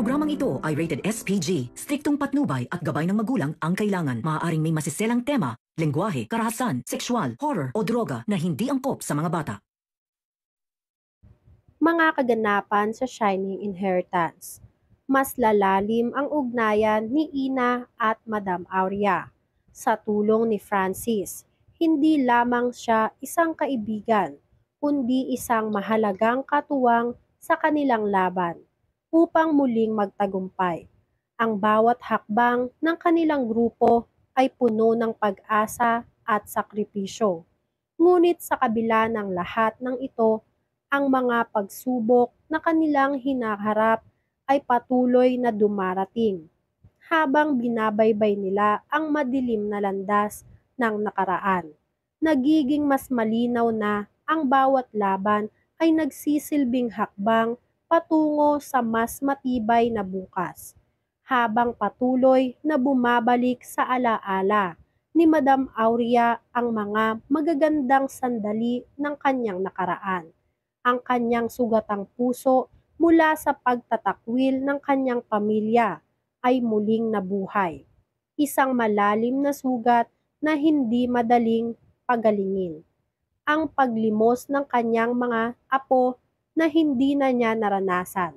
programang ito ay rated SPG. Striktong patnubay at gabay ng magulang ang kailangan. Maaaring may masiselang tema, lengguwahe, karahasan, sexual, horror o droga na hindi angkop sa mga bata. Mga kaganapan sa Shining Inheritance. Mas lalalim ang ugnayan ni Ina at Madam Aurea. Sa tulong ni Francis, hindi lamang siya isang kaibigan, kundi isang mahalagang katuwang sa kanilang laban upang muling magtagumpay. Ang bawat hakbang ng kanilang grupo ay puno ng pag-asa at sakripisyo. Ngunit sa kabila ng lahat ng ito, ang mga pagsubok na kanilang hinaharap ay patuloy na dumarating habang binabaybay nila ang madilim na landas ng nakaraan. Nagiging mas malinaw na ang bawat laban ay nagsisilbing hakbang patungo sa mas matibay na bukas, habang patuloy na bumabalik sa alaala ni Madam Aurea ang mga magagandang sandali ng kanyang nakaraan, ang kanyang sugatang puso mula sa pagtatakwil ng kanyang pamilya ay muling nabuhay. Isang malalim na sugat na hindi madaling pagalingin. Ang paglimos ng kanyang mga apo na hindi na niya naranasan.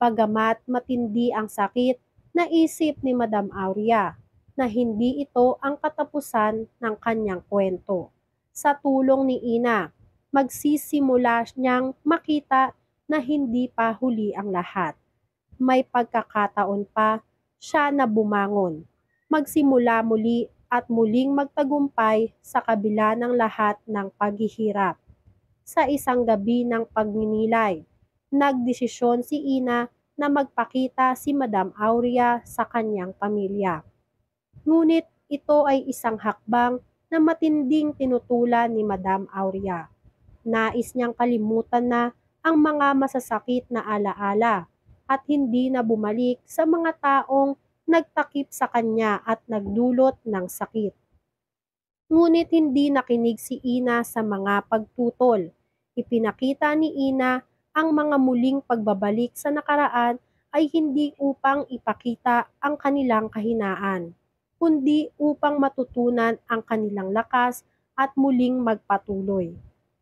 Bagamat matindi ang sakit, naisip ni Madam Aurea na hindi ito ang katapusan ng kanyang kwento. Sa tulong ni Ina, magsisimula niyang makita na hindi pa huli ang lahat. May pagkakataon pa siya na bumangon, magsimula muli at muling magtagumpay sa kabila ng lahat ng paghihirap. Sa isang gabi ng pagninilay, nagdesisyon si Ina na magpakita si Madam Aurea sa kanyang pamilya. Ngunit ito ay isang hakbang na matinding tinutulan ni Madam Aurea. Nais niyang kalimutan na ang mga masasakit na alaala at hindi na bumalik sa mga taong nagtakip sa kanya at nagdulot ng sakit. Ngunit hindi nakinig si Ina sa mga pagtutol. Ipinakita ni Ina ang mga muling pagbabalik sa nakaraan ay hindi upang ipakita ang kanilang kahinaan, kundi upang matutunan ang kanilang lakas at muling magpatuloy.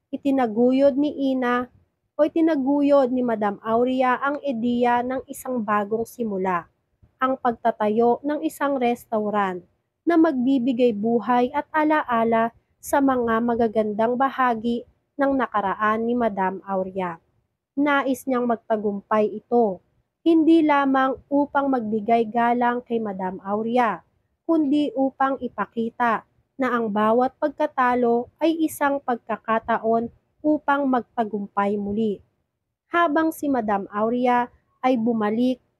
Itinaguyod ni Madam Aurea ang ideya ng isang bagong simula, ang pagtatayo ng isang restaurant na magbibigay buhay at alaala sa mga magagandang bahagi ng nakaraan ni Madam Aurea. Nais niyang magtagumpay ito, hindi lamang upang magbigay galang kay Madam Aurea, kundi upang ipakita na ang bawat pagkatalo ay isang pagkakataon upang magtagumpay muli. Habang si Madam Aurea ay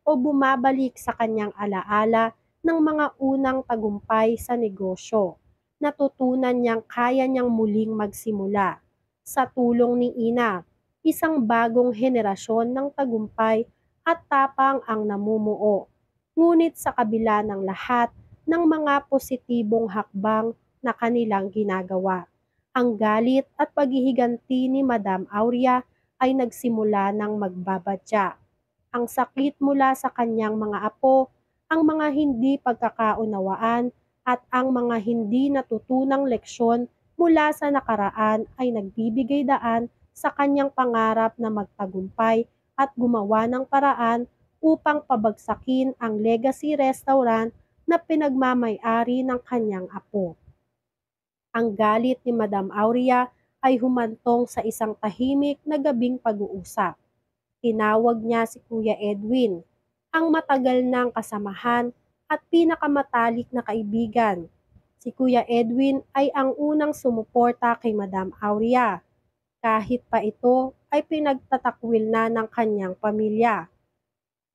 bumabalik sa kanyang alaala ng mga unang tagumpay sa negosyo, natutunan niyang kaya niyang muling magsimula. Sa tulong ni Ina, isang bagong henerasyon ng tagumpay at tapang ang namumuo. Ngunit sa kabila ng lahat ng mga positibong hakbang na kanilang ginagawa, ang galit at paghihiganti ni Madam Aurea ay nagsimula ng magbabadya. Ang sakit mula sa kanyang mga apo, ang mga hindi pagkakaunawaan at ang mga hindi natutunang leksyon mula sa nakaraan ay nagbibigay daan sa kanyang pangarap na magtagumpay at gumawa ng paraan upang pabagsakin ang legacy restaurant na pinagmamay-ari ng kanyang apo. Ang galit ni Madam Aurea ay humantong sa isang tahimik na gabing pag-uusap. Tinawag niya si Kuya Edwin, ang matagal ng kasamahan at pinakamatalik na kaibigan. Si Kuya Edwin ay ang unang sumuporta kay Madam Aurea, kahit pa ito ay pinagtatakwil na ng kanyang pamilya.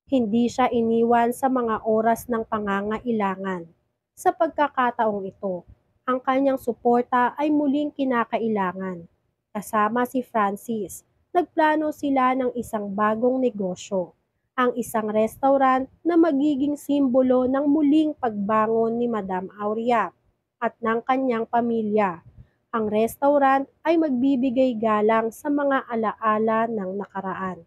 Hindi siya iniwan sa mga oras ng pangangailangan. Sa pagkakataong ito, ang kanyang suporta ay muling kinakailangan. Kasama si Francis, nagplano sila ng isang bagong negosyo, ang isang restaurant na magiging simbolo ng muling pagbangon ni Madam Aurea at ng kanyang pamilya. Ang restaurant ay magbibigay galang sa mga alaala ng nakaraan.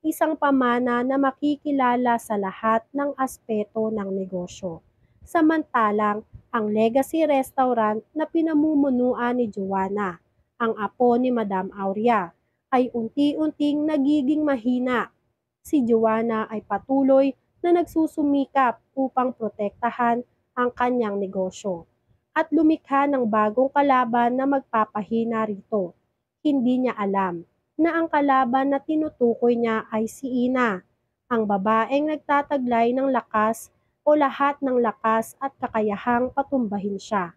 isang pamana na makikilala sa lahat ng aspeto ng negosyo. Samantalang, ang Legacy Restaurant na pinamumunuan ni Joanna, ang apo ni Madam Aurea, ay unti-unting nagiging mahina. Si Joanna ay patuloy na nagsusumikap upang protektahan ang kanyang negosyo at lumikha ng bagong kalaban na magpapahina rito. Hindi niya alam na ang kalaban na tinutukoy niya ay si Ina, ang babaeng nagtataglay ng lakas o lahat ng lakas at kakayahang patumbahin siya.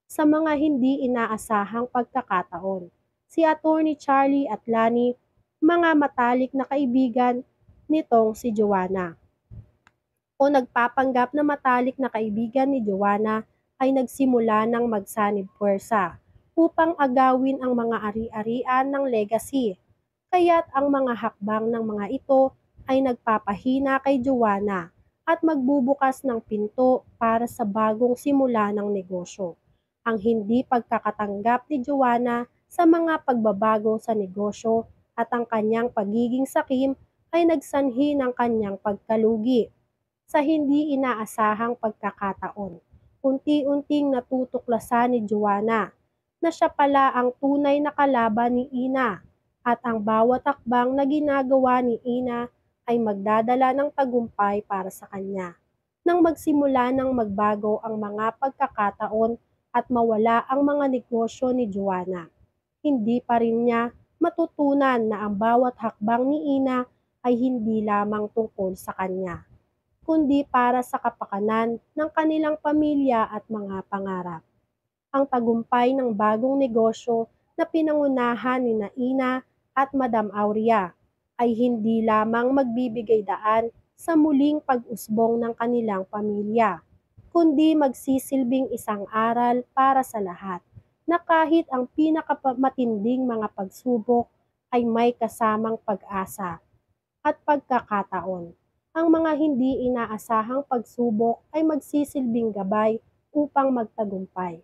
Sa mga hindi inaasahang pagkakataon, si Attorney Charlie at Lani, mga matalik na kaibigan nitong si Joanna o nagpapanggap na matalik na kaibigan ni Joanna ay nagsimula ng magsanib puwersa upang agawin ang mga ari-arian ng legacy. Kaya't ang mga hakbang ng mga ito ay nagpapahina kay Joanna at magbubukas ng pinto para sa bagong simula ng negosyo. Ang hindi pagkakatanggap ni Joanna sa mga pagbabago sa negosyo at ang kanyang pagiging sakim ay nagsanhi ng kanyang pagkalugi. Sa hindi inaasahang pagkakataon, unti-unting natutuklasan ni Joanna na siya pala ang tunay na kalaban ni Ina at ang bawat hakbang na ginagawa ni Ina ay magdadala ng tagumpay para sa kanya. Nang magsimula ng magbago ang mga pagkakataon at mawala ang mga negosyo ni Joanna, hindi pa rin niya matutunan na ang bawat hakbang ni Ina ay hindi lamang tungkol sa kanya, kundi para sa kapakanan ng kanilang pamilya at mga pangarap. Ang tagumpay ng bagong negosyo na pinangunahan ni Ina at Madam Aurea ay hindi lamang magbibigay daan sa muling pag-usbong ng kanilang pamilya, kundi magsisilbing isang aral para sa lahat na kahit ang pinakamatinding mga pagsubok ay may kasamang pag-asa at pagkakataon. Ang mga hindi inaasahang pagsubok ay magsisilbing gabay upang magtagumpay.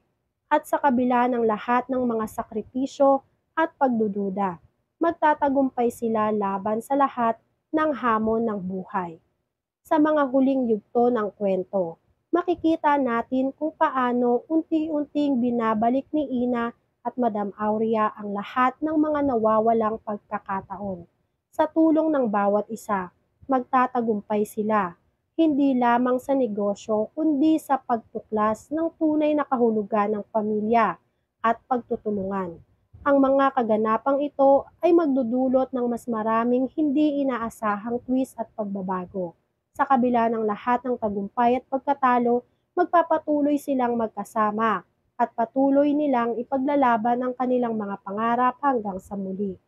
At sa kabila ng lahat ng mga sakripisyo at pagdududa, magtatagumpay sila laban sa lahat ng hamon ng buhay. Sa mga huling yugto ng kwento, makikita natin kung paano unti-unting binabalik ni Ina at Madam Aurea ang lahat ng mga nawawalang pagkakataon. Sa tulong ng bawat isa, magtatagumpay sila, hindi lamang sa negosyo kundi sa pagtuklas ng tunay na kahulugan ng pamilya at pagtutulungan. Ang mga kaganapang ito ay magdudulot ng mas maraming hindi inaasahang twist at pagbabago. Sa kabila ng lahat ng tagumpay at pagkatalo, magpapatuloy silang magkasama at patuloy nilang ipaglalaban ang kanilang mga pangarap hanggang sa muli.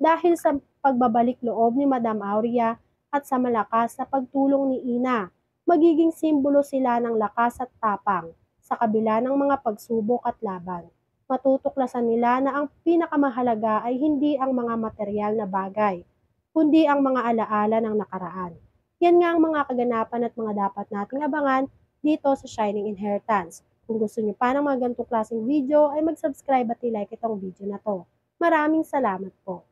Dahil sa pagbabalik loob ni Madam Aurea at sa malakas na pagtulong ni Ina, magiging simbolo sila ng lakas at tapang sa kabila ng mga pagsubok at laban. Matutuklasan nila na ang pinakamahalaga ay hindi ang mga material na bagay, kundi ang mga alaala ng nakaraan. Yan nga ang mga kaganapan at mga dapat nating abangan dito sa Shining Inheritance. Kung gusto niyo pa ng mga ganitong klaseng video ay mag-subscribe at i-like itong video na to. Maraming salamat po.